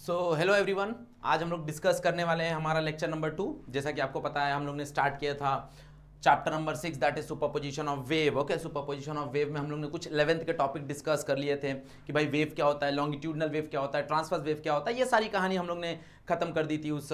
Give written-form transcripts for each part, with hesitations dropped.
सो hello everyone, आज हम लोग डिस्कस करने वाले हैं हमारा लेक्चर नंबर 2। जैसा कि आपको पता है हम लोग ने स्टार्ट किया था chapter number 6 that is superposition of wave. Okay, superposition of wave में हम लोग ने कुछ 11th के टॉपिक डिस्कस कर लिए थे कि भाई वेव क्या होता है, लॉन्गिट्यूडनल वेव क्या होता है, ट्रांसवर्स वेव क्या होता है। ये सारी कहानी हम लोग ने खत्म कर दी थी उस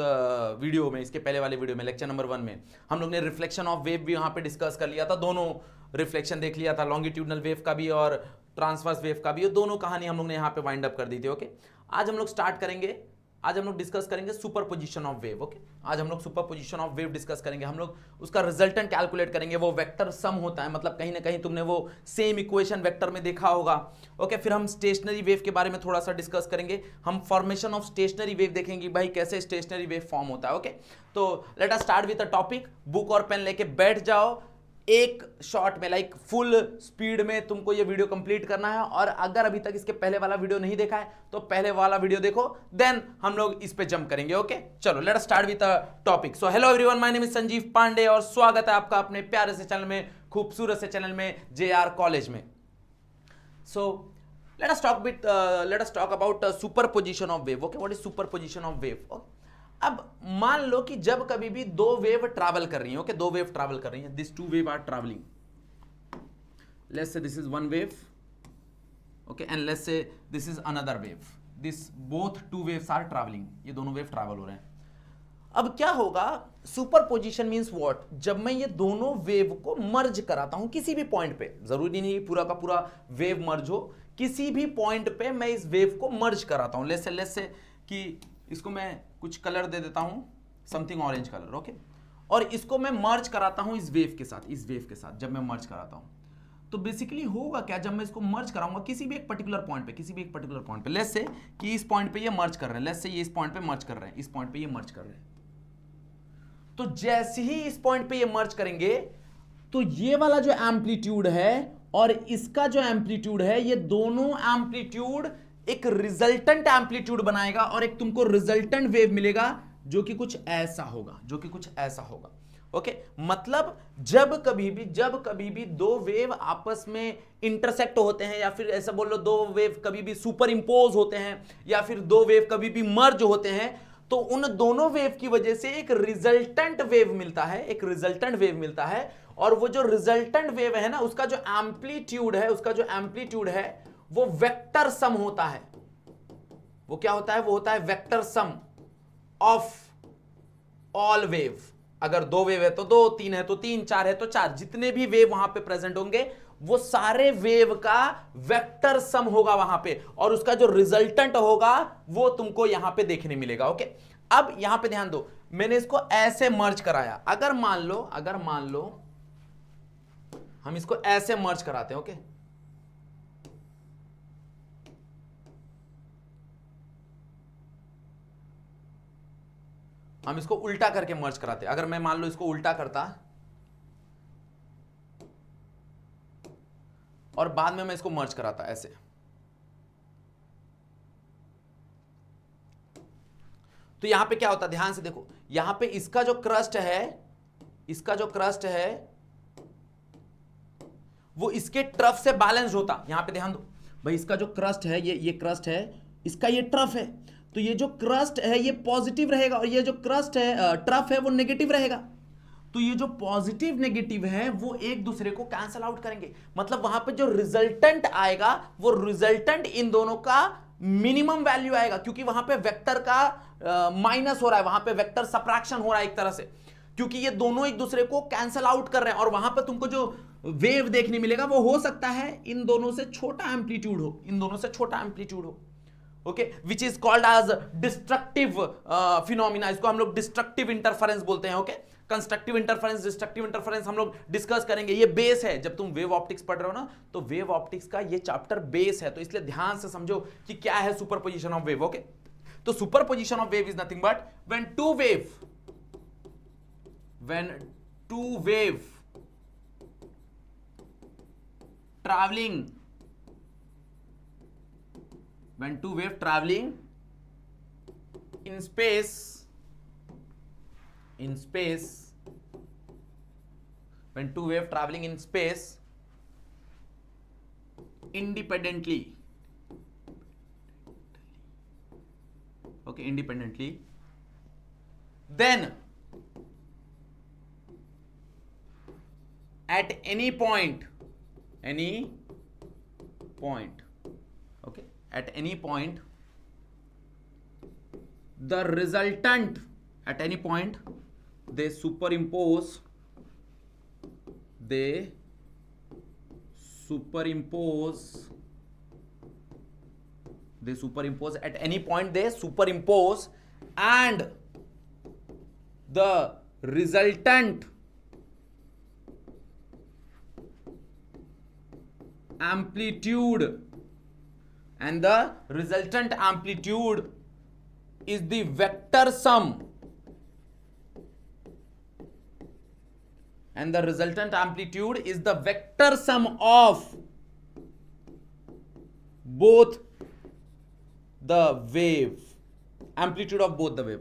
वीडियो में, इसके पहले वाले वीडियो में, लेक्चर नंबर 1 में। हम लोग ने रिफ्लेक्शन ऑफ वेव भी यहाँ पे डिस्कस कर लिया था, दोनों रिफ्लेक्शन देख लिया था, लॉन्गिट्यूडनल वेव का भी और ट्रांसवर्स वेव का भी। ये दोनों कहानी हम लोग ने यहाँ पे वाइंड अप कर दी थी। ओके, आज हम लोग स्टार्ट करेंगे, आज हम लोग डिस्कस करेंगे सुपरपोजिशन ऑफ वेव। ओके, आज हम लोग सुपरपोजिशन ऑफ वेव डिस्कस करेंगे। हम लोग उसका रिजल्टेंट कैलकुलेट करेंगे। वो वेक्टर सम होता है, मतलब कहीं ना कहीं तुमने वो सेम इक्वेशन वेक्टर में देखा होगा। ओके, फिर हम स्टेशनरी वेव के बारे में थोड़ा सा डिस्कस करेंगे। हम फॉर्मेशन ऑफ स्टेशनरी वेव देखेंगे, भाई कैसे स्टेशनरी वेव फॉर्म होता है। ओके, तो let us start with a topic. Book और पेन लेके बैठ जाओ, एक शॉट में लाइक फुल स्पीड में तुमको ये वीडियो कंप्लीट करना है। और अगर अभी तक इसके पहले वाला वीडियो नहीं देखा है तो पहले वाला वीडियो देखो, देन हम लोग इस पे जंप करेंगे। ओके, चलो let's start with the topic. So hello everyone, my name is Sanjeev Pandey और स्वागत है आपका अपने प्यारे से चैनल में, खूबसूरत से चैनल में, JR कॉलेज में। सो let us talk about superposition of wave. Okay, what is superposition of wave? Okay. अब मान लो कि जब कभी भी दो वेव ट्रैवल कर रही हैं, ओके, दो वेव ट्रैवल कर रही हैं, this two wave are travelling, let's say this is one wave, okay, and let's say this is another wave, this both two waves are travelling, ये दोनों वेव ट्रैवल हो रहे हैं। अब क्या होगा, सुपरपोजिशन मींस व्हाट, जब मैं ये दोनों वेव को मर्ज कराता हूं किसी भी पॉइंट पे, जरूरी नहीं पूरा का पूरा वेव मर्ज हो, किसी भी पॉइंट पे मैं इस वेव को मर्ज कराता हूं। लेट्स से कि इसको मैं कुछ कलर दे देता हूं, समथिंग ऑरेंज कलर, ओके, और इसको मैं मर्ज कराता हूं इस वेव के साथ, इस वेव के साथ जब मैं मर्ज कराता हूं तो बेसिकली होगा क्या, जब मैं इसको मर्ज कराऊंगा किसी भी एक पर्टिकुलर पॉइंट पे, किसी भी एक पर्टिकुलर पॉइंट पे, लेट्स से कि इस पॉइंट पे ये मर्ज कर रहे हैं, लेट्स से ये इस पॉइंट पे मर्ज कर रहे हैं, इस पॉइंट पे ये मर्ज कर रहे हैं, तो जैसे ही इस पॉइंट पे ये मर्ज करेंगे तो ये वाला जो एम्पलीट्यूड है और इसका जो एम्पलीट्यूड है, ये दोनों एम्पलीट्यूड एक रिजल्टेंट एम्पलीट्यूड बनाएगा और एक तुमको रिजल्टेंट वेव मिलेगा जो कि कुछ ऐसा होगा, जो कि कुछ ऐसा होगा। ओके, मतलब जब कभी भी दो वेव आपस में इंटरसेक्ट होते हैं, या फिर ऐसा बोल लो दो वेव कभी भी सुपर इंपोज होते हैं, या फिर दो वेव कभी भी मर्ज होते हैं, तो उन दोनों वेव की वजह से एक रिजल्टेंट वेव मिलता है, एक रिजल्टेंट वेव मिलता है। और वो जो रिजल्टेंट वेव है ना, उसका जो एम्पलीट्यूड है, उसका जो एम्पलीट्यूड है वो वेक्टर सम होता है। वो क्या होता है, वो होता है vector sum of all wave. अगर दो वेव है तो दो, तीन है तो तीन, चार है तो चार, जितने भी वेव वहां पे प्रेजेंट होंगे वो सारे वेव का वेक्टर सम होगा वहां पे, और उसका जो रिजल्टेंट होगा वो तुमको यहां पे देखने मिलेगा। ओके, अब यहां पे ध्यान दो, मैंने इसको ऐसे मर्ज कराया। अगर मान लो हम इसको ऐसे मर्ज कराते हैं, ओके, हम इसको उल्टा करके मर्ज कराते हैं। अगर मैं मान लो इसको उल्टा करता और बाद में मैं इसको मर्ज कराता ऐसे, तो यहां पे क्या होता, ध्यान से देखो, यहां पे इसका जो क्रस्ट है, इसका जो क्रस्ट है वो इसके ट्रफ से बैलेंस होता। यहां पे ध्यान दो भाई, इसका जो क्रस्ट है, ये क्रस्ट है, इसका ये ट्रफ है, तो ये जो क्रस्ट है ये पॉजिटिव रहेगा और ये जो क्रस्ट है, ट्रफ है, वो नेगेटिव रहेगा। तो ये जो पॉजिटिव नेगेटिव है वो एक दूसरे को कैंसल आउट करेंगे, मतलब वहां पे जो रिजल्टेंट आएगा वो रिजल्टेंट इन दोनों का मिनिमम वैल्यू आएगा, क्योंकि वहां पे वेक्टर का माइनस हो रहा है, वहां पे वेक्टर सब्ट्रैक्शन हो रहा है एक तरह से, क्योंकि ये दोनों एक दूसरे को कैंसल आउट कर रहे हैं। और वहां पर तुमको जो वेव देखने मिलेगा वो हो सकता है इन दोनों से छोटा एम्पलीट्यूड हो, इन दोनों से छोटा एम्पलीट्यूड हो, okay, which is called as destructive phenomena. इसको हम लोग डिस्ट्रक्टिव इंटरफेरेंस बोलते हैं। Okay, constructive interference, destructive interference हम लोग डिस्कस करेंगे। ये बेस है, जब तुम वेव ऑप्टिक्स पढ़ रहे हो ना, तो वेव ऑप्टिक्स का ये चैप्टर बेस है, तो इसलिए ध्यान से समझो कि क्या है सुपरपोजिशन ऑफ वेव। ओके, तो superposition of wave is nothing but when two wave traveling when two wave traveling in space when two wave traveling in space independently, okay, independently, then at any point, okay, at any point the resultant, at any point they superimpose at any point they superimpose, and the resultant amplitude is the vector sum, and the resultant amplitude is the vector sum of both the wave, amplitude of both the wave.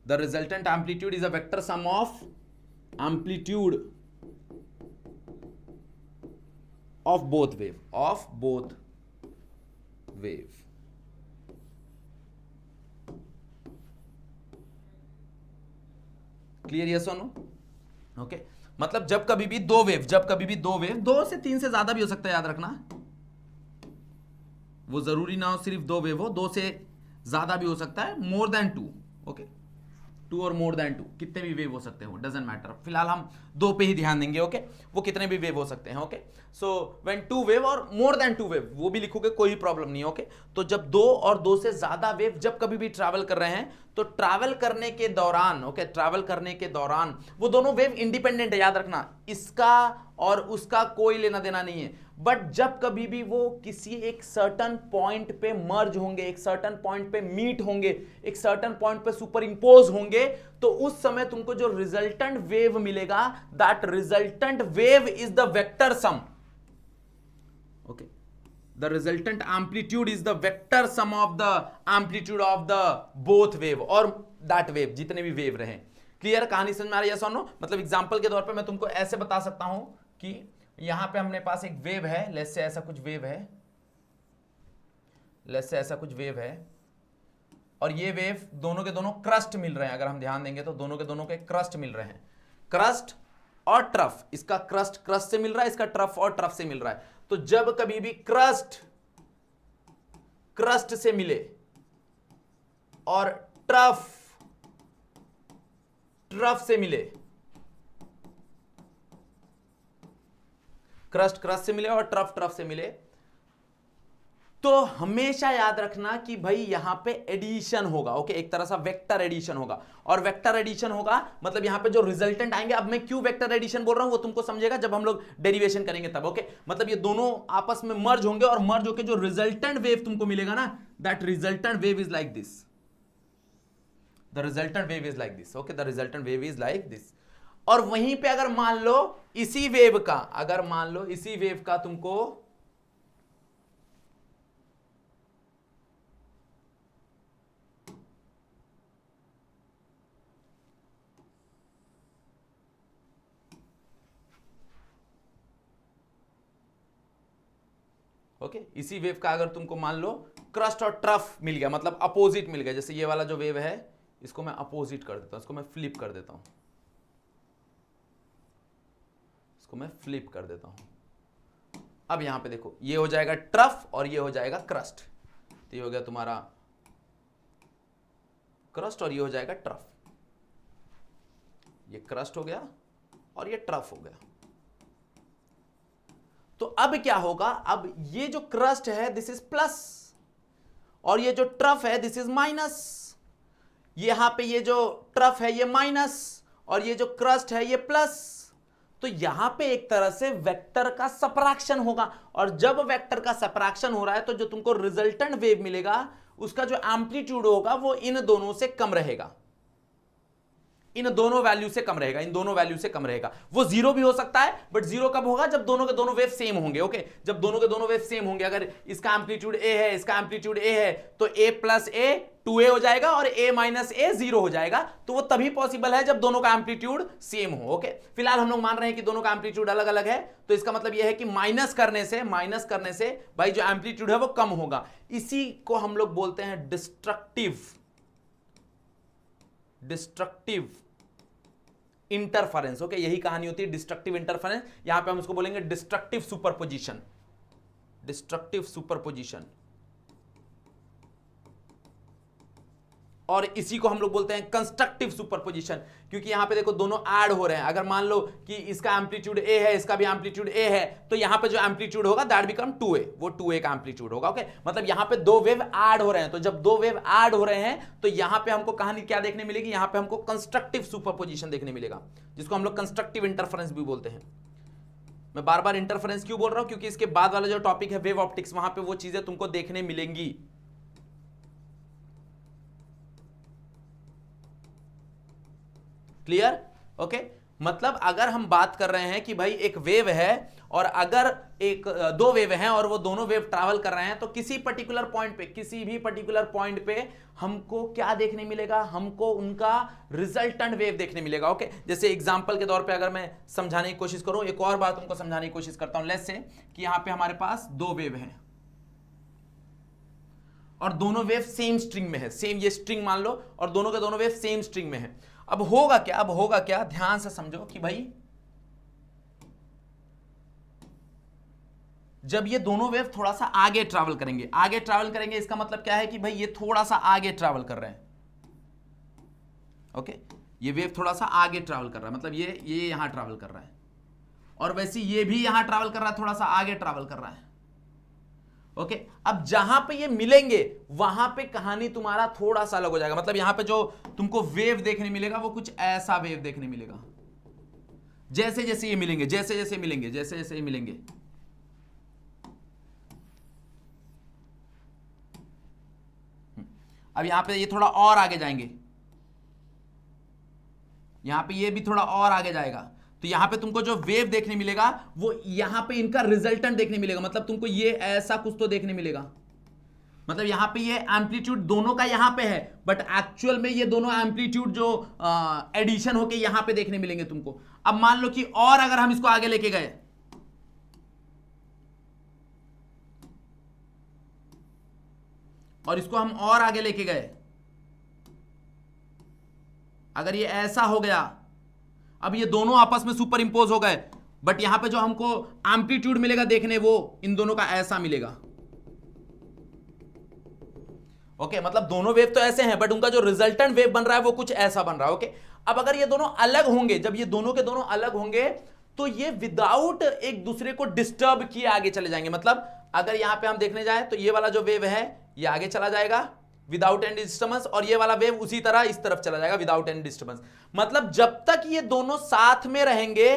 The resultant amplitude is a vector sum of amplitude of both wave. Clear, yes और no? Okay, मतलब जब कभी भी दो wave, दो से तीन से ज्यादा भी हो सकता है, याद रखना, वो जरूरी ना हो सिर्फ दो वेव हो, दो से ज्यादा भी हो सकता है, more than two, okay, two और मोर देन टू, कितने भी वेव हो सकते हैं, डजंट मैटर, फिलहाल हम दो पे ही ध्यान देंगे, ओके, वो कितने भी वेव हो सकते हैं, okay, so when two wave और मोर देन टू वेव, वो भी लिखोगे, कोई प्रॉब्लम नहीं, ओके, तो जब दो और दो से ज्यादा वेव जब कभी भी ट्रैवल कर रहे हैं, तो ट्रैवल करने के दौरान, ओके, ट्रैवल करने के दौरान वो दोनों वेव इंडिपेंडेंट है, याद रखना, इसका और उसका कोई लेना देना नहीं है, बट जब कभी भी वो किसी एक सर्टन पॉइंट पे मर्ज होंगे, एक सर्टन पॉइंट पे मीट होंगे, एक सर्टन पॉइंट पे सुपर इंपोज होंगे, तो उस समय तुमको जो रिजल्टेंट वेव मिलेगा, that resultant wave is the vector sum, okay, the resultant amplitude is the vector sum of the amplitude of the both wave और that wave, जितने भी वेव रहे। क्लियर, कहानी समझ में आ रही है? सोनो, मतलब एग्जांपल के तौर पे मैं तुमको ऐसे बता सकता हूं कि यहां पे हमने पास एक वेव है, लेट्स से ऐसा कुछ वेव है, और ये वेव दोनों के दोनों क्रस्ट मिल रहे हैं, अगर हम ध्यान देंगे तो दोनों के दोनों के क्रस्ट मिल रहे हैं, क्रस्ट और ट्रफ, इसका क्रस्ट से मिल रहा है, इसका ट्रफ और ट्रफ से मिल रहा है, तो जब कभी भी क्रस्ट से मिले और ट्रफ से मिले, क्रस्ट से मिले और ट्रफ से मिले, तो हमेशा याद रखना कि भाई यहां पे एडिशन होगा, ओके, एक तरह सा वेक्टर एडिशन होगा, और वेक्टर एडिशन होगा मतलब यहां पे जो रिजल्टेंट आएंगे, अब मैं क्यों वेक्टर एडिशन बोल रहा हूं वो तुमको समझेगा जब हम लोग डेरिवेशन करेंगे तब, ओके, मतलब ये दोनों आपस में मर्ज होंगे, और मर्ज होकर जो रिजल्टेंट वेव तुमको मिलेगा ना, that resultant wave is like this, the resultant wave is like this, okay, the resultant wave is like this. और वहीं पे अगर मान लो इसी वेव का तुमको ओके, इसी वेव का अगर तुमको मान लो क्रस्ट और ट्रफ मिल गया, मतलब अपोजिट मिल गया, जैसे ये वाला जो वेव है इसको मैं अपोजिट कर देता हूं, इसको मैं फ्लिप कर देता हूं, अब यहां पे देखो ये हो जाएगा ट्रफ और ये हो जाएगा क्रस्ट, तो ये हो गया तुम्हारा क्रस्ट और ये हो जाएगा ट्रफ, ये क्रस्ट हो गया और ये ट्रफ हो गया। तो अब क्या होगा, अब ये जो क्रस्ट है दिस इज प्लस, और ये जो ट्रफ है दिस इज माइनस, यहां पे ये जो ट्रफ है ये माइनस, और ये जो क्रस्ट है ये प्लस, तो यहां पे एक तरह से वेक्टर का सब्ट्रैक्शन होगा, और जब वेक्टर का सब्ट्रैक्शन हो रहा है तो जो तुमको रिजल्टेंट वेव मिलेगा उसका जो एम्पलीट्यूड होगा वो इन दोनों से कम रहेगा, इन दोनों वैल्यू से कम रहेगा, इन दोनों वैल्यू से कम रहेगा। वो जीरो भी हो सकता है, बट जीरो कब होगा, जब दोनों के दोनों वेव सेम होंगे। ओके, जब दोनों के दोनों वेव सेम होंगे, अगर इसका एम्पलीट्यूड ए है, इसका एम्पलीट्यूड ए है, तो ए प्लस ए 2a हो जाएगा और a माइनस ए 0 हो जाएगा। तो वो तभी पॉसिबल है जब दोनों का एम्पलीट्यूड सेम हो। ओके, फिलहाल हम लोग मान रहे हैं कि दोनों का एम्पलीट्यूड अलग अलग है, तो इसका मतलब यह है कि माइनस करने से भाई जो एम्पलीट्यूड है वो कम होगा। इसी को हम लोग बोलते हैं डिस्ट्रक्टिव इंटरफेरेंस। ओके, यही कहानी होती है डिस्ट्रक्टिव इंटरफेरेंस। यहां पे हम उसको बोलेंगे डिस्ट्रक्टिव सुपरपोजिशन, और इसी को हम लोग बोलते हैं कंस्ट्रक्टिव सुपरपोजिशन, क्योंकि यहां पे देखो दोनों ऐड हो रहे हैं। अगर मान लो कि इसका एम्पलीट्यूड ए है, इसका भी एम्पलीट्यूड ए है, तो यहां पे जो एम्पलीट्यूड होगा दैट बिकम 2a, वो 2a का एम्पलीट्यूड होगा। ओके, मतलब यहां पे दो वेव ऐड हो रहे हैं, तो जब दो वेव ऐड हो रहे हैं तो यहां पे हमको कहानी क्या देखने मिलेगी, यहां पे हमको कंस्ट्रक्टिव सुपरपोजिशन देखने मिलेगा, जिसको हम लोग कंस्ट्रक्टिव इंटरफेरेंस भी बोलते हैं। मैं बार बार इंटरफेरेंस क्यों बोल रहा हूं, क्योंकि इसके बाद वाला जो टॉपिक है वेव ऑप्टिक्स, वहां पे वो चीजें तुमको देखने मिलेंगी। क्लियर? ओके, मतलब अगर हम बात कर रहे हैं कि भाई एक वेव है और अगर दो वेव हैं और वो दोनों वेव ट्रैवल कर रहे हैं, तो किसी भी पर्टिकुलर पॉइंट पे हमको क्या देखने मिलेगा, हमको उनका रिजल्टेंट वेव देखने मिलेगा। ओके, जैसे एग्जांपल के तौर पे अगर मैं समझाने की कोशिश करूं, एक और बात तुमको समझाने की कोशिश करता हूं। लेट्स से कि यहां पे हमारे पास दो वेव हैं और दोनों वेव सेम स्ट्रिंग में है, सेम ये स्ट्रिंग मान लो, और दोनों के दोनों वेव सेम स्ट्रिंग में है। अब होगा क्या, ध्यान से समझो कि भाई जब ये दोनों वेव थोड़ा सा आगे ट्रैवल करेंगे, इसका मतलब क्या है कि भाई ये थोड़ा सा आगे ट्रैवल कर रहे हैं। ओके, ये वेव थोड़ा सा आगे ट्रैवल कर रहा है, मतलब ये यहां ट्रैवल कर रहा है, और वैसे ये भी यहां ट्रैवल कर रहा है, थोड़ा सा आगे ट्रैवल कर रहा है। ओके, अब जहां पे ये मिलेंगे वहां पे कहानी तुम्हारा थोड़ा सा अलग हो जाएगा। मतलब यहां पे जो तुमको वेव देखने मिलेगा वो कुछ ऐसा वेव देखने मिलेगा, जैसे जैसे ये मिलेंगे, जैसे जैसे ये मिलेंगे। अब यहां पे ये थोड़ा और आगे जाएंगे, यहां पे ये भी थोड़ा और आगे जाएगा, तो यहां पे तुमको जो वेव देखने मिलेगा वो यहां पे इनका रिजल्टेंट देखने मिलेगा। मतलब तुमको ये ऐसा कुछ तो देखने मिलेगा, मतलब यहां पे ये एम्पलीट्यूड दोनों का यहां पे है, बट एक्चुअल में ये दोनों एम्पलीट्यूड जो एडिशन होके यहां पे देखने मिलेंगे तुमको। अब मान लो कि और अगर हम इसको आगे लेके गए, और इसको हम और आगे लेके गए, अगर ये ऐसा हो गया, अब ये दोनों आपस में सुपर इंपोज हो गए, बट यहां पे जो हमको एम्पलीट्यूड मिलेगा देखने, वो इन दोनों का ऐसा मिलेगा। ओके, मतलब दोनों वेव तो ऐसे हैं, बट उनका जो रिजल्टेंट वेव बन रहा है वो कुछ ऐसा बन रहा है। ओके, अब अगर ये दोनों अलग होंगे, जब ये दोनों के दोनों अलग होंगे, तो ये विदाउट एक दूसरे को डिस्टर्ब किए आगे चले जाएंगे। मतलब अगर यहां पे हम देखने जाए तो ये वाला जो वेव है ये आगे चला जाएगा विदाउट एनी डिस्टर्बेंस, और ये वाला वेव उसी तरह इस तरफ चला जाएगा विदाउट एनी डिस्टर्बेंस। मतलब जब तक ये दोनों साथ में रहेंगे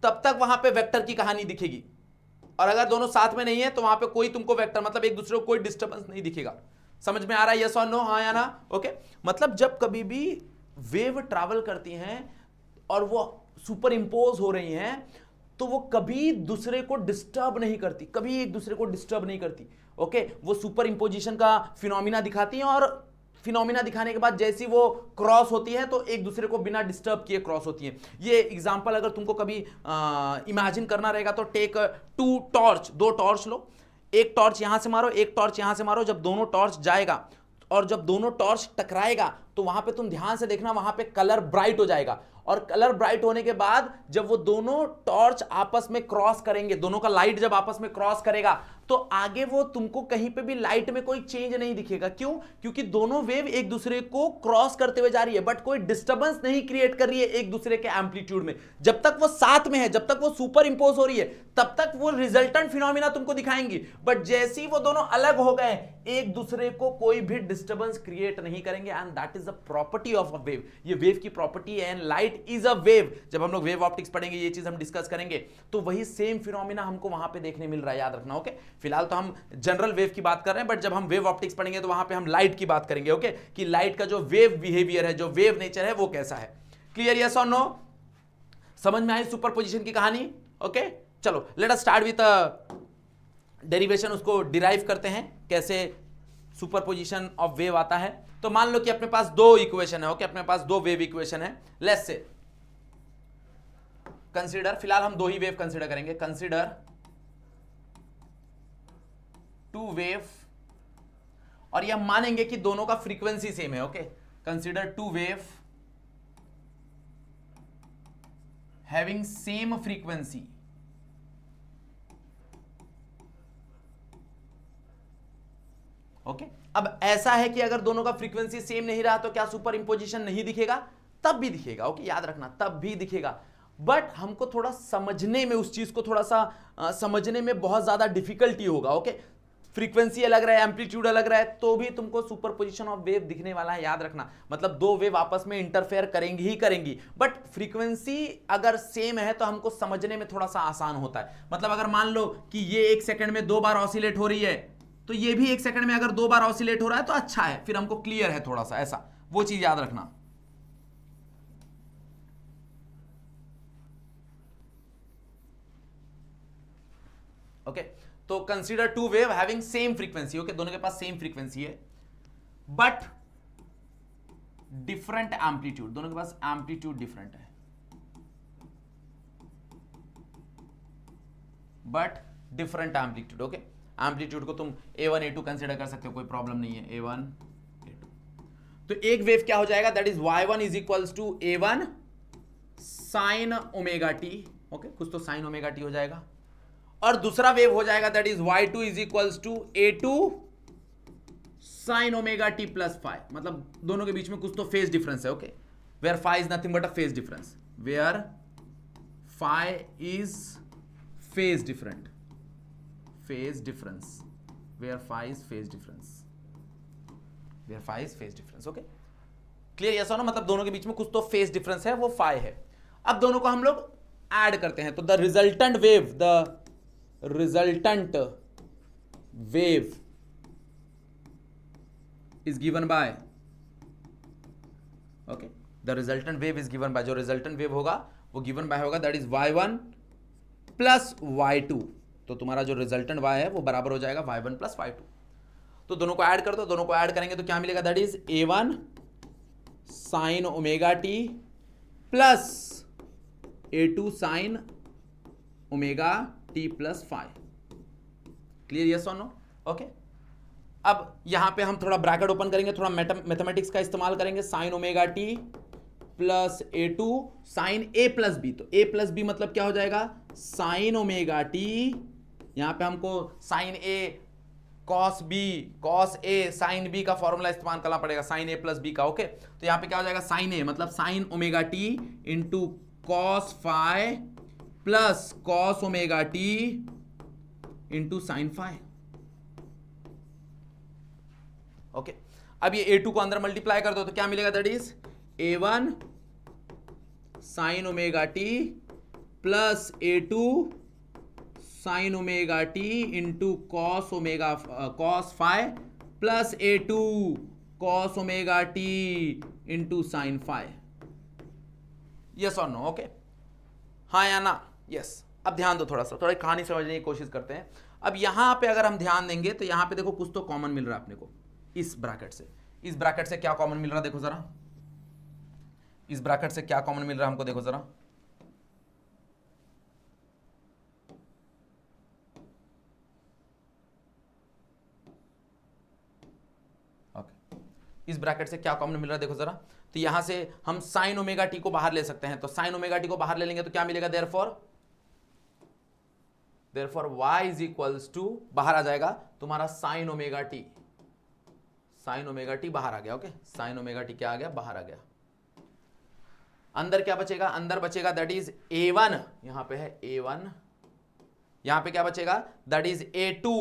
तब तक वहां पे वेक्टर की कहानी दिखेगी, और अगर दोनों साथ में नहीं है तो वहां पे कोई तुमको वेक्टर, मतलब एक दूसरे को कोई डिस्टर्बेंस नहीं दिखेगा। समझ में आ रहा है? यस और नो, हाँ या ना? ओके, मतलब जब कभी भी वेव ट्रैवल करती हैं और वो सुपर इंपोज हो रही हैं, तो वो कभी दूसरे को डिस्टर्ब नहीं करती, कभी एक दूसरे को डिस्टर्ब नहीं करती। ओके, वो सुपर इंपोजिशन का फिनोमिना दिखाती हैं, और फिनोमिना दिखाने के बाद जैसी वो क्रॉस होती है तो एक दूसरे को बिना डिस्टर्ब किए क्रॉस होती है। ये एग्जांपल अगर तुमको कभी इमेजिन करना रहेगा तो टेक टू टॉर्च, दो टॉर्च लो, एक टॉर्च यहां से मारो, एक टॉर्च यहां से मारो। जब दोनों टॉर्च जाएगा और जब दोनों टॉर्च टकराएगा तो वहां पे तुम ध्यान से देखना, वहां पे कलर ब्राइट हो जाएगा, और कलर ब्राइट होने के बाद जब वो दोनों टॉर्च आपस में क्रॉस करेंगे, दोनों का लाइट जब आपस में क्रॉस करेगा, तो आगे वो तुमको कहीं पे भी लाइट में कोई चेंज नहीं दिखेगा। क्यों? क्योंकि दोनों वेव एक दूसरे को क्रॉस करते हुए जा रही है, बट कोई डिस्टर्बेंस नहीं क्रिएट कर रही है एक दूसरे के एम्पलीट्यूड में। जब तक वो साथ में है, जब तक वो सुपर इंपोज हो रही है, तब तक वो रिजल्टेंट फिनोमिना तुमको दिखाएंगी। बट जैसे ही वो दोनों अलग हो गए, एक दूसरे को कोई भी डिस्टर्बेंस क्रिएट नहीं करेंगे, and that is the property of a wave. ये वेव की प्रॉपर्टी है, and light light is a wave, जब हम लोग वेव ऑप्टिक्स पढ़ेंगे ये चीज हम डिस्कस करेंगे, तो वही सेम फिनोमिना हमको वहां पे देखने मिल रहा है, याद रखना। ओके, फिलहाल तो हम जनरल वेव की बात कर रहे हैं, बट जब हम वेव ऑप्टिक्स पढ़ेंगे तो वहां पे हम लाइट की बात करेंगे। ओके, कि लाइट का जो वेव बिहेवियर है, जो वेव नेचर है, वो कैसा है। क्लियर, यस और नो? समझ में आई सुपरपोजिशन की कहानी? ओके, चलो let us start with derivation, उसको डिराइव करते हैं कैसे सुपरपोजिशन ऑफ वेव आता है। तो मान लो कि अपने पास दो इक्वेशन है। ओके, अपने पास दो वेव इक्वेशन है। लेट्स से कंसीडर, फिलहाल हम दो ही वेव कंसीडर करेंगे। कंसीडर टू वेव, और यह मानेंगे कि दोनों का फ्रीक्वेंसी सेम है। Okay, consider two wave having same frequency. Okay, अब ऐसा है कि अगर दोनों का फ्रीक्वेंसी सेम नहीं रहा तो क्या सुपर इंपोजिशन नहीं दिखेगा? तब भी दिखेगा। ओके, याद रखना, तब भी दिखेगा। बट हमको थोड़ा समझने में, उस चीज को थोड़ा सा समझने में बहुत ज्यादा डिफिकल्टी होगा। ओके, फ्रीक्वेंसी अलग रहा है, एम्पलीट्यूड अलग रहा है, तो भी तुमको सुपरपोजिशन ऑफ वेव दिखने वाला है, याद रखना। मतलब दो वेव आपस में इंटरफेयर करेंगी ही करेंगी, बट फ्रीक्वेंसी अगर सेम है तो हमको समझने में थोड़ा सा आसान होता है। मतलब अगर मान लो कि ये 1 सेकंड में 2 बार ऑसिलेट हो रही है, तो ये भी 1 सेकंड में अगर 2 बार ऑसिलेट हो रहा है तो अच्छा है, फिर हमको क्लियर है थोड़ा सा, ऐसा वो चीज याद रखना। ओके, तो consider two wave having same frequency. Okay, दोनों के पास सेम फ्रीक्वेंसी है बट डिफरेंट एम्पलीट्यूड, दोनों के पास एम्पलीट्यूड डिफरेंट है, but different amplitude. Okay, amplitude को तुम A1 A2 कंसीडर कर सकते हो, कोई प्रॉब्लम नहीं है। A1 A2, तो एक वेव क्या हो जाएगा, that is Y1 is equals to A1 sine omega T. Okay, कुछ तो साइन ओमेगा टी हो जाएगा, और दूसरा वेव हो जाएगा that is Y2 is equals to A2 sine omega T plus phi. मतलब दोनों के बीच में कुछ तो फेज डिफरेंस है। Okay, where phi is nothing but a phase difference, where phi is phase different, phase difference, where phi is phase difference, where phi is phase difference। okay, clear, yes or no? मतलब दोनों के बीच में कुछ तो phase difference है, वो phi है। अब दोनों को हम लोग ऐड करते हैं, तो the resultant wave is given by, okay, the resultant wave is given by, जो resultant wave होगा वो given by होगा that is y1 plus y2। तो तुम्हारा जो रिजल्टेंट y है वो बराबर हो जाएगा y1 प्लस y2। तो दोनों को ऐड कर दो, दोनों को ऐड करेंगे तो क्या मिलेगा, that is A1 sine omega T plus A2 sine omega T plus 5। Clear, yes और नो? ओके, अब यहां पे हम थोड़ा ब्रैकेट ओपन करेंगे, थोड़ा मैथमेटिक्स का इस्तेमाल करेंगे। Sine omega T plus A2 sine A plus B, तो A प्लस बी मतलब क्या हो जाएगा, साइन ओमेगा टी, यहां पे हमको sine A cos B cos A sine B का फॉर्मूला इस्तेमाल करना पड़ेगा, साइन A प्लस बी का। ओके, तो यहां पे क्या हो जाएगा, साइन A मतलब sine omega T into cos phi plus cos omega T into sine phi. Okay, अब ये A2 को अंदर मल्टीप्लाई कर दो तो क्या मिलेगा, that is A1 sine omega T plus A2 sine omega T into cos omega cos phi plus A2 cos omega T into sine phi. Yes और नो? ओके, हाँ या ना? यस। अब ध्यान दो, थोड़ा कहानी समझने की कोशिश करते हैं। अब यहां पे अगर हम ध्यान देंगे तो यहां पे देखो कुछ तो कॉमन मिल रहा है अपने को, इस ब्रैकेट से। इस ब्रैकेट से क्या कॉमन मिल रहा है, देखो जरा, इस ब्रैकेट से क्या कॉमन मिल रहा है हमको, देखो जरा। इस ब्रैकेट से क्या कॉमन मिल रहा है, देखो जरा। तो यहां से हम साइन ओमेगा टी को बाहर ले सकते हैं, तो साइन ओमेगा टी को बाहर ले लेंगे तो क्या मिलेगा, therefore y is equals to, बाहर आ जाएगा तुम्हारा sine omega T, sine omega T बाहर आ गया। ओके, साइन ओमेगा टी क्या आ गया, बाहर आ गया। अंदर क्या बचेगा, अंदर बचेगा दैट इज A1, यहां पे है A1, यहां पे क्या बचेगा, that is A2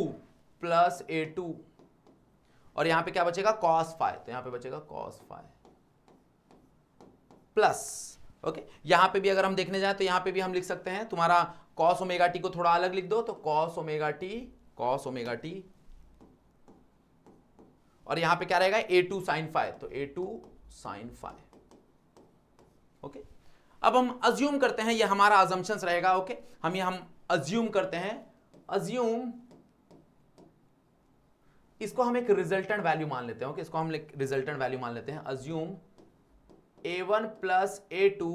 plus A2, और यहां पे क्या बचेगा, cos फाइ, तो यहां पे बचेगा cos फाइ प्लस ओके यहां पे भी अगर हम देखने जाए तो यहां पे भी हम लिख सकते हैं तुम्हारा cos ओमेगा टी को थोड़ा अलग लिख दो, तो cos ओमेगा टी और यहां पे क्या रहेगा a2 sin phi, तो a2 sin phi। ओके अब हम अज्यूम करते हैं, ये हमारा अजम्पशंस रहेगा। ओके हम अज्यूम करते हैं, अज्यूम इसको हम एक रिजल्टेंट वैल्यू मान लेते हैं। ओके इसको हम एक रिजल्टेंट वैल्यू मान लेते हैं। Assume a1 plus a2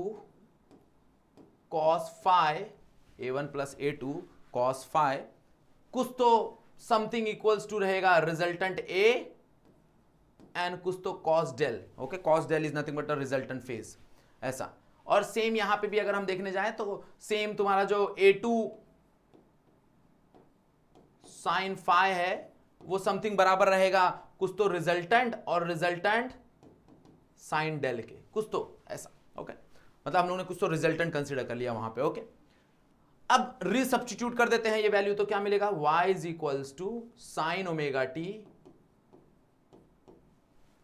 cos phi, a1 plus a2 cos phi कुछ तो समथिंग इक्वल्स टू रहेगा रिजल्टेंट a एंड कुछ तो cos del। Okay cos del is nothing but a resultant phase ऐसा। और सेम यहां पे भी अगर हम देखने जाएं तो सेम तुम्हारा जो a2 sin phi है वो समथिंग बराबर रहेगा कुछ तो रिजल्टेंट और रिजल्टेंट साइन डेल के, कुछ तो ऐसा। ओके मतलब हम लोगों ने कुछ तो रिजल्टेंट कंसीडर कर लिया वहां पे। ओके अब रीसब्स्टिट्यूट कर देते हैं ये वैल्यू, तो क्या मिलेगा y is equals to sine omega T,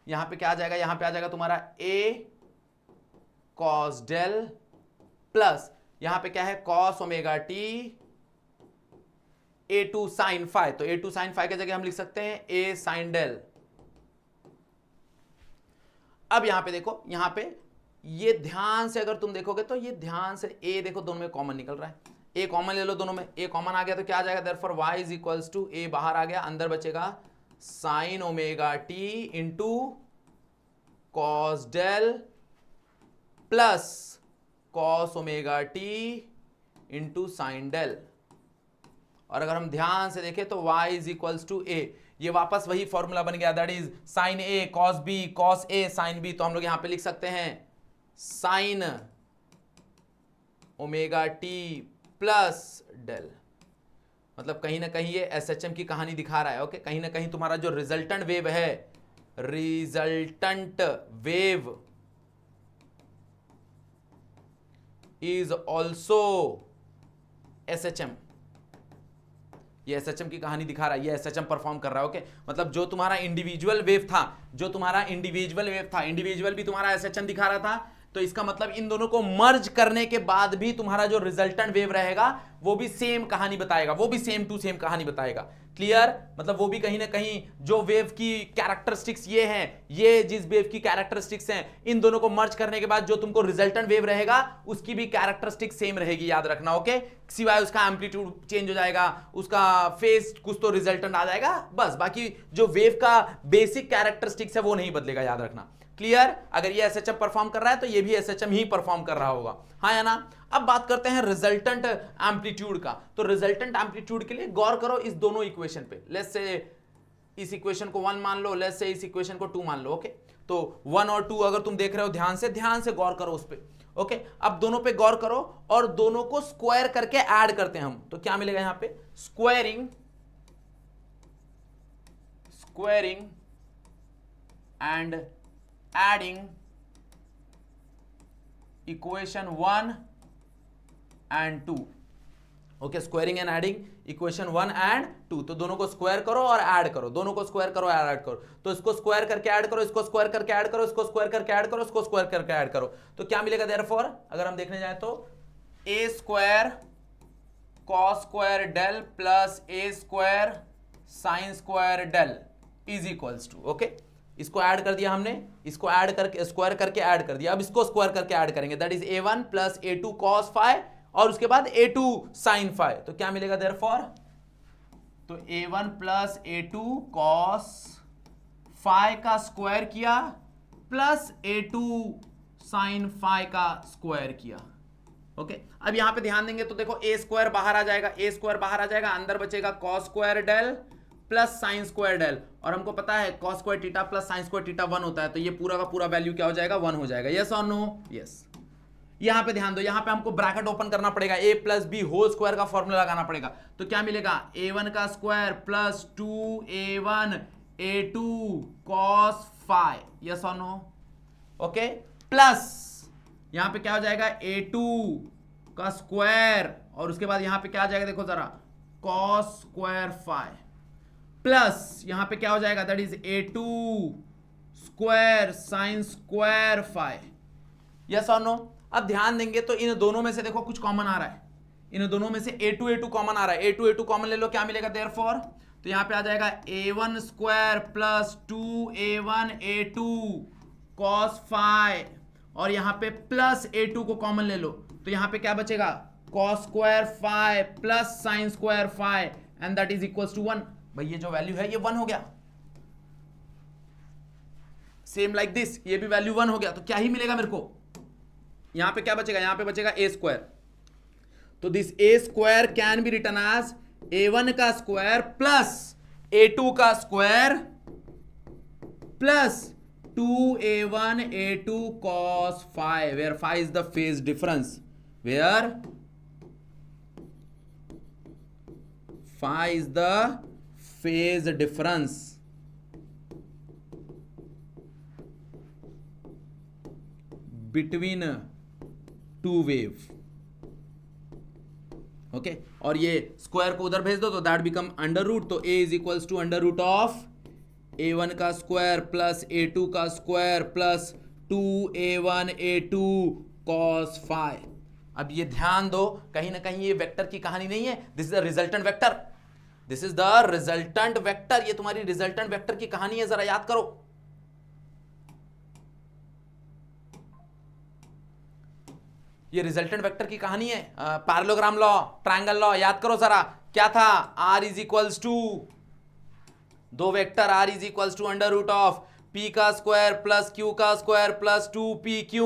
यहां पे क्या आ जाएगा, यहां पे आ जाएगा तुम्हारा a cos डेल प्लस यहां पे क्या है cos omega T a2 sin phi, तो a2 sin phi की जगह हम लिख सकते हैं a sin डेल। अब यहां पे देखो, यहां पे ये ध्यान से अगर तुम देखोगे तो ये ध्यान से a देखो दोनों में कॉमन निकल रहा है, a कॉमन ले लो दोनों में, a कॉमन आ गया तो क्या आ जाएगा therefore y is equals to a बाहर आ गया, अंदर बचेगा sine omega T into cos del plus cos omega T into sine del. और अगर हम ध्यान से देखें तो y is equals to a, ये वापस वही फॉर्मूला बन गया, that is sine a cos b cos a sin b। तो हम लोग यहां पे लिख सकते हैं sine omega T plus del. मतलब कहीं ना कहीं ये SHM की कहानी दिखा रहा है। ओके कहीं ना कहीं तुम्हारा जो रिजल्टेंट वेव है, resultant wave is also SHM, ये SHM की कहानी दिखा रहा है, ये SHM परफॉर्म कर रहा है। ओके मतलब जो तुम्हारा इंडिविजुअल वेव था, इंडिविजुअल भी तुम्हारा SHM दिखा रहा था, तो इसका मतलब इन दोनों को मर्ज करने के बाद भी तुम्हारा जो रिजल्टेंट वेव रहेगा वो भी सेम कहानी बताएगा, वो भी सेम टू सेम कहानी बताएगा। क्लियर? मतलब वो भी कहीं ना कहीं जो वेव की कैरेक्टरिस्टिक्स ये हैं, ये जिस वेव की कैरेक्टरिस्टिक्स हैं, इन दोनों को मर्ज करने के बाद जो तुमको रिजल्टेंट वेव रहेगा उसकी भी कैरेक्टरिस्टिक्स सेम रहेगी, याद रखना। ओके सिवाय उसका एम्पलीट्यूड चेंज हो जाएगा, उसका फेज कुछ तो रिजल्टेंट आ जाएगा, बस बाकी जो वेव का बेसिक कैरेक्टरिस्टिक्स है वो नहीं बदलेगा, याद रखना। क्लियर? अगर ये SHM परफॉर्म कर रहा है तो ये भी SHM ही परफॉर्म कर रहा होगा, हाँ या ना। अब बात करते हैं रिजल्टेंट एम्पलीट्यूड का। तो रिजल्टेंट एम्पलीट्यूड के लिए गौर करो इस दोनों इक्वेशन पे। लेट्स से इस इक्वेशन को 1 मान लो, लेट्स से इस इक्वेशन को 2 मान लो। ओके तो 1 और 2 अगर तुम देख रहे हो ध्यान से गौर करो उस पे। ओके अब दोनों पे गौर करो और दोनों को स्क्वायर करके ऐड करते हैं हम, तो क्या मिलेगा यहां पे squaring and adding equation 1 and 2। Okay squaring and adding equation 1 and 2, तो दोनों को स्क्वायर करो और ऐड करो, दोनों को स्क्वायर करो और ऐड करो। तो इसको स्क्वायर करके ऐड करो, इसको स्क्वायर करके ऐड करो, इसको स्क्वायर करके ऐड करो, इसको स्क्वायर करके ऐड करो, तो क्या मिलेगा देयरफॉर अगर हम देखने जाए तो a square cos square del plus a square sin square del is equals to. Okay इसको ऐड कर दिया हमने, इसको ऐड करके स्क्वायर करके ऐड कर दिया, अब इसको स्क्वायर करके ऐड करेंगे, that is a1 plus a2 cos phi और उसके बाद a2 sin phi। तो क्या मिलेगा देयरफॉर, तो a1 plus a2 cos phi का स्क्वायर किया प्लस a2 sin phi का स्क्वायर किया। ओके अब यहां पे ध्यान देंगे तो देखो a स्क्वायर बाहर आ जाएगा, अंदर बचेगा cos square del plus sine square del, और हमको पता है cos square theta plus sine square theta 1 होता है, तो ये पूरा का पूरा वैल्यू क्या हो जाएगा 1 हो जाएगा। यस और नो? यस। यहां पे ध्यान दो, यहां पे हमको ब्रैकेट ओपन करना पड़ेगा, a plus B whole square का फॉर्मूला लगाना पड़ेगा, तो क्या मिलेगा a1 का square plus 2a1 a2 cos phi। Yes और नो? ओके प्लस यहां पे क्या हो जाएगा a2 का स्क्वायर और उसके बाद यहां पे क्या आ जाएगा देखो जरा cos स्क्वायर phi प्लस यहां पे क्या हो जाएगा that is a2 square sin square phi। Yes और नो? अब ध्यान देंगे तो इन दोनों में से देखो कुछ कॉमन आ रहा है, इन दोनों में से a2 कॉमन आ रहा है, a2 कॉमन ले लो, क्या मिलेगा देयरफॉर, तो यहां पे आ जाएगा a1 square plus 2a1 a2 cos phi, और यहां पे प्लस a2 को कॉमन ले लो, तो यहां पे क्या बचेगा cos square phi plus sine square phi, and that is equals to 1। भाई ये जो वैल्यू है ये 1 हो गया। सेम लाइक दिस, ये भी वैल्यू 1 हो गया, तो क्या ही मिलेगा मेरे को, यहां पे क्या बचेगा, यहां पे बचेगा a स्क्वायर, तो this a square can be written as a1 का स्क्वायर प्लस a2 का square plus 2a1 a2 cos phi, where phi is the phase difference, where phi is the phase difference between two wave। Okay और ये square को उधर भेज दो तो that become under root, तो a is equals to under root of a1 का square plus a2 का square plus 2a1 a2 cos phi। अब ये ध्यान दो, कहीं ना कहीं ये वेक्टर की कहानी नहीं है, this is the resultant vector, this is the resultant vector, ये तुम्हारी रिजल्टेंट वेक्टर की कहानी है, जरा याद करो। ये रिजल्टेंट वेक्टर की कहानी है, पैरेललोग्राम लॉ, ट्रायंगल लॉ, याद करो जरा, क्या था, r इज इक्वल्स टू दो vector r is equals to under root of p का स्क्वायर प्लस q का square plus 2pq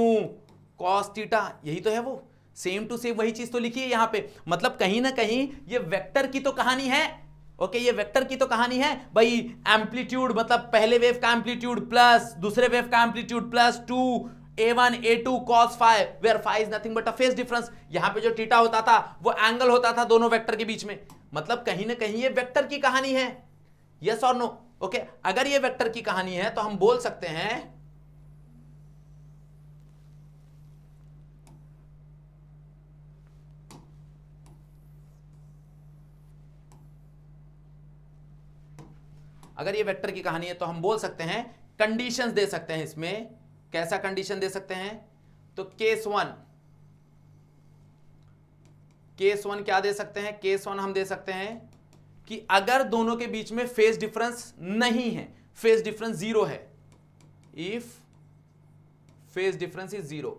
cos theta, यही तो है वो, सेम टू सेम वही चीज तो लिखी है यहां पे, मतलब कहीं ना कहीं ये वेक्टर की तो कहानी है। ओके ये वेक्टर की तो कहानी है भाई, एम्पलीट्यूड मतलब पहले वेव का एम्पलीट्यूड प्लस दूसरे वेव का amplitude plus 2a1 a2 cos phi, where phi is nothing but a phase difference। यहां पे जो थीटा होता था वो एंगल होता था दोनों वेक्टर के बीच में, मतलब कहीं ना कहीं ये वेक्टर की कहानी है, यस और नो। ओके अगर ये वेक्टर की कहानी है तो हम बोल सकते हैं अगर ये वेक्टर की कहानी है तो हम बोल सकते हैं, कंडीशंस दे सकते हैं इसमें, कैसा कंडीशन दे सकते हैं, तो केस वन क्या दे सकते हैं, केस वन हम दे सकते हैं कि अगर दोनों के बीच में फेज डिफरेंस नहीं है, फेज डिफरेंस जीरो है, if phase difference is zero,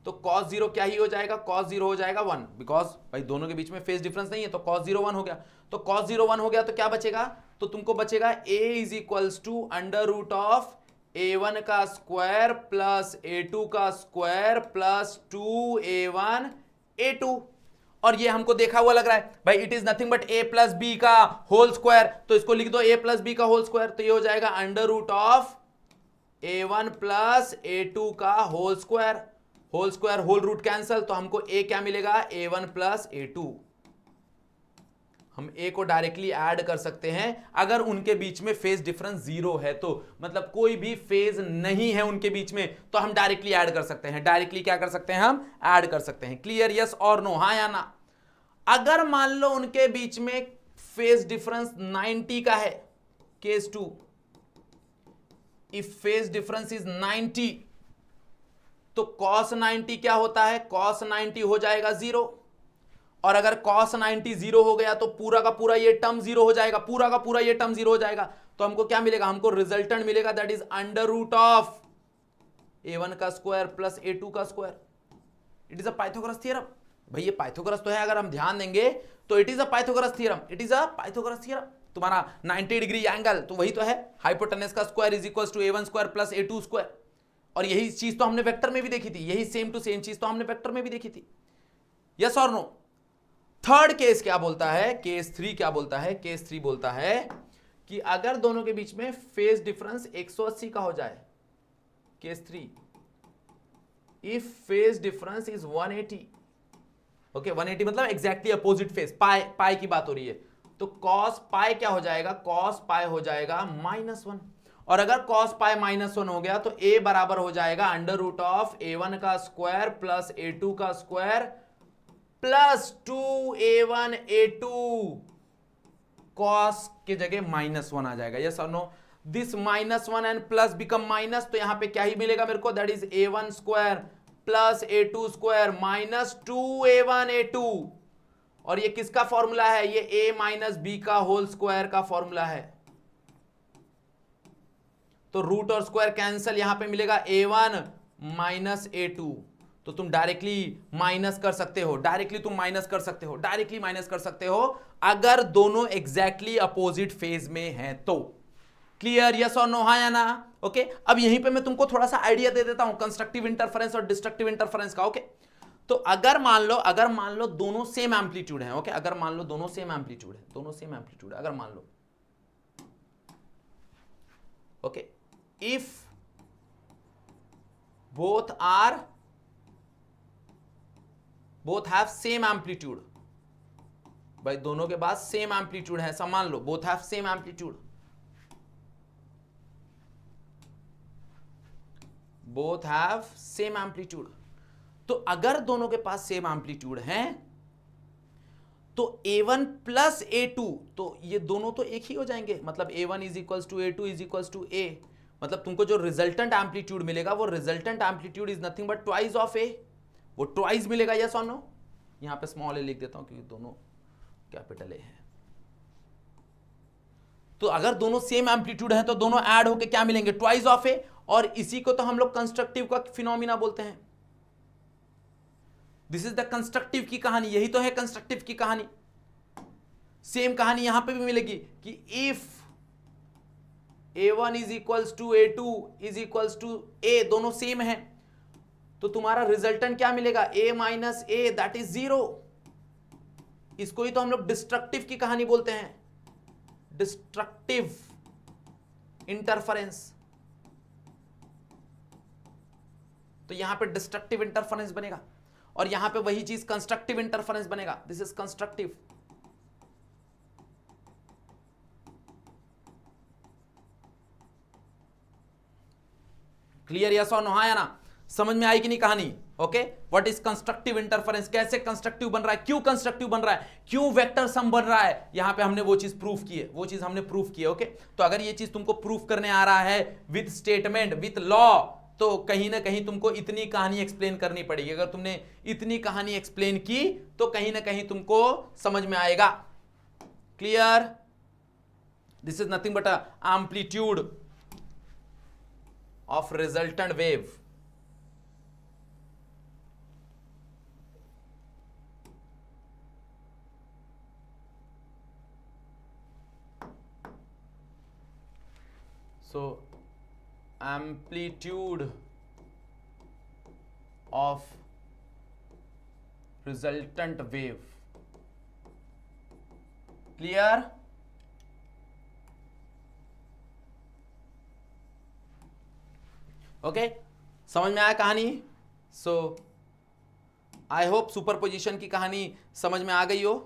तो कॉस जीरो क्या ही हो जाएगा, कॉस जीरो हो जाएगा 1, बिकॉज भाई दोनों के बीच में फेज डिफरेंस नहीं है, तो कॉस जीरो 1 हो गया, तो कॉस जीरो 1 हो गया तो क्या बचेगा, तो तुमको बचेगा a is equals to under root of a1 का स्क्वायर प्लस a2 का स्क्वायर प्लस 2a1 a2, और ये हमको देखा हुआ लग रहा है भाई, it is nothing but a plus B का होल स्क्वायर, तो इसको लिख दो a प्लस बी का होल स्क्वायर, तो ये हो जाएगा under root of a1 plus a2 का whole square, whole root cancel, तो हमको a क्या मिलेगा, a1 प्लस a2। हम a को डायरेक्टली ऐड कर सकते हैं अगर उनके बीच में फेज डिफरेंस जीरो है, तो मतलब कोई भी फेज नहीं है उनके बीच में, तो हम डायरेक्टली ऐड कर सकते हैं, डायरेक्टली क्या कर सकते हैं, हम ऐड कर सकते हैं। क्लियर, यस और नो, हाँ या ना। अगर मान लो उनके बीच में फेज डिफरेंस 90 का है, case 2, if phase difference is 90, तो cos 90 क्या होता है, cos 90 हो जाएगा 0, और अगर cos 90 0 हो गया तो पूरा का पूरा ये टर्म 0 हो जाएगा, पूरा का पूरा ये टर्म 0 हो जाएगा, तो हमको क्या मिलेगा, हमको रिजल्टेंट मिलेगा, that is under root of a1 का स्क्वायर प्लस a2 का square. It is a Pythagoras theorem. भाई ये पाइथागोरस तो है, अगर हम ध्यान देंगे तो it is a Pythagoras theorem, it is a Pythagoras theorem. तुम्हारा 90 डिग्री एंगल तो वही तो है, हाइपोटेनस का square is equal to a1 square plus a2 square, और यही चीज तो हमने वेक्टर में भी देखी थी, यही सेम टू सेम चीज तो हमने वेक्टर में भी देखी थी, यस और नो। थर्ड केस क्या बोलता है, केस 3 क्या बोलता है, केस 3 बोलता है कि अगर दोनों के बीच में फेज डिफरेंस 180 का हो जाए, case 3, if phase difference is 180, okay 180 मतलब एग्जैक्टली अपोजिट फेज, पाई की बात हो रही है, तो cos पाई क्या हो जाएगा, cos पाई हो जाएगा -1, और अगर cos पाई -1 हो गया तो a बराबर हो जाएगा अंडर रूट ऑफ a1 का स्क्वायर प्लस a2 का square plus 2a1 a2 cos के जगह -1 आ जाएगा, यस और no. This -1 and plus become minus, तो यहां पे क्या ही मिलेगा मेरे को, that is a1 square plus A2 square minus 2A1A2, और ये किसका फॉर्मूला है? ये A माइनस बी का होल स्क्वायर का फॉर्मूला है। तो रूट और स्क्वायर कैंसल, यहां पे मिलेगा A1 माइनस A2, तो तुम डायरेक्टली माइनस कर सकते हो, डायरेक्टली तुम माइनस कर सकते हो, डायरेक्टली माइनस कर सकते हो अगर दोनों एग्जैक्टली अपोजिट फेज में हैं तो। क्लियर? यस और नो? हाँ या ना? ओके, अब यहीं पे मैं तुमको थोड़ा सा आइडिया दे देता हूं कंस्ट्रक्टिव इंटरफेरेंस और डिस्ट्रक्टिव इंटरफेरेंस का। ओके, तो अगर मान लो दोनों सेम एम्पलीट्यूड है, ओके, अगर मान लो दोनों सेम एम्पलीट्यूड है, दोनों सेम एम्पलीट्यूड है, अगर मान लो, okay, if both have same amplitude, भाई दोनों के पास सेम एम्पलीट्यूड है, सब मान लो both have same amplitude, both have same amplitude, तो अगर दोनों के पास सेम एम्पलीट्यूड है तो A1 प्लस A2, तो ये दोनों तो एक ही हो जाएंगे, मतलब A1 is equals to A2 is equals to A, मतलब तुमको जो रिजल्टेंट एम्पलीट्यूड मिलेगा वो resultant amplitude is nothing but twice of A, वो ट्वाइस मिलेगा। यस और नो? यहां पे स्मॉल a लिख देता हूं क्योंकि दोनों कैपिटल A है। तो अगर दोनों सेम एम्पलीट्यूड है तो दोनों ऐड होके क्या मिलेंगे? ट्वाइस ऑफ A, और इसी को तो हम लोग कंस्ट्रक्टिव का फिनोमिना बोलते हैं। दिस इज द कंस्ट्रक्टिव की कहानी, यही तो है कंस्ट्रक्टिव की कहानी। सेम कहानी यहां पे भी मिलेगी कि if A1 is equals to A2 is equals to A, दोनों सेम है, तो तुम्हारा रिजल्टेंट क्या मिलेगा? A minus A, that is 0। इसको ही तो हम लोग डिस्ट्रक्टिव की कहानी बोलते हैं, डिस्ट्रक्टिव इंटरफेरेंस। तो यहां पे डिस्ट्रक्टिव इंटरफेरेंस बनेगा, और यहां पे वही चीज कंस्ट्रक्टिव इंटरफेरेंस बनेगा। This is constructive. Clear? Yes और नो? हाँ या ना? समझ में आई कि नहीं कहानी? Okay, what is constructive interference, कैसे कंस्ट्रक्टिव बन रहा है, क्यों कंस्ट्रक्टिव बन रहा है, क्यों वेक्टर सम बन रहा है, यहां पे हमने वो चीज प्रूफ की है, वो चीज हमने प्रूफ की है। ओके, तो अगर ये चीज तुमको प्रूफ करने आ रहा है विद स्टेटमेंट, विद लॉ, तो कहीं ना कहीं तुमको इतनी कहानी एक्सप्लेन करनी पड़ेगी। अगर तुमने इतनी कहानी एक्सप्लेन की तो कहीं ना कहीं तुमको समझ में आएगा। Clear? This is nothing but a amplitude of resultant wave. So amplitude of resultant wave. Clear? Okay, समझ में आया कहानी? So I hope सुपरपोजिशन की कहानी समझ में आ गई हो।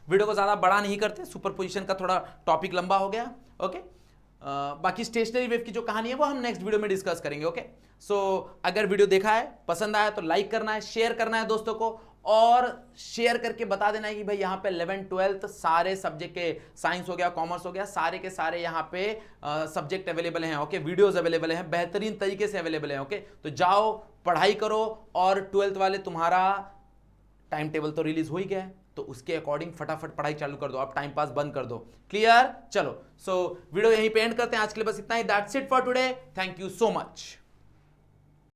वीडियो को ज़्यादा बड़ा नहीं करते, सुपरपोजिशन का थोड़ा टॉपिक लंबा हो गया। ओके, बाकी स्टेशनरी वेव की जो कहानी है वो हम नेक्स्ट वीडियो में डिस्कस करेंगे। ओके, अगर वीडियो देखा है, पसंद आया तो लाइक करना है, शेयर करना है दोस्तों को, और शेयर करके बता देना है कि भाई यहाँ पे 11th 12th सारे सब्जेक्ट के, साइंस हो गया, कॉमर्स हो गया, सारे के सारे यहाँ पे सब्जेक्ट अवेलेबल हैं। ओके, वीडियोस अवेलेबल हैं, बेहतरीन तरीके से अवेलेबल हैं। ओके, तो जाओ पढ़ाई करो, और 12th वाले तुम्हारा टाइम टेबल तो रिलीज हो ही गया है, तो उसके अकॉर्डिंग फटाफट पढ़ाई चालू कर दो, आप टाइम पास बंद कर दो। क्लियर? चलो, वीडियो यहीं पे एंड करते हैं, आज के लिए बस इतना ही। That's it for today, thank you so much.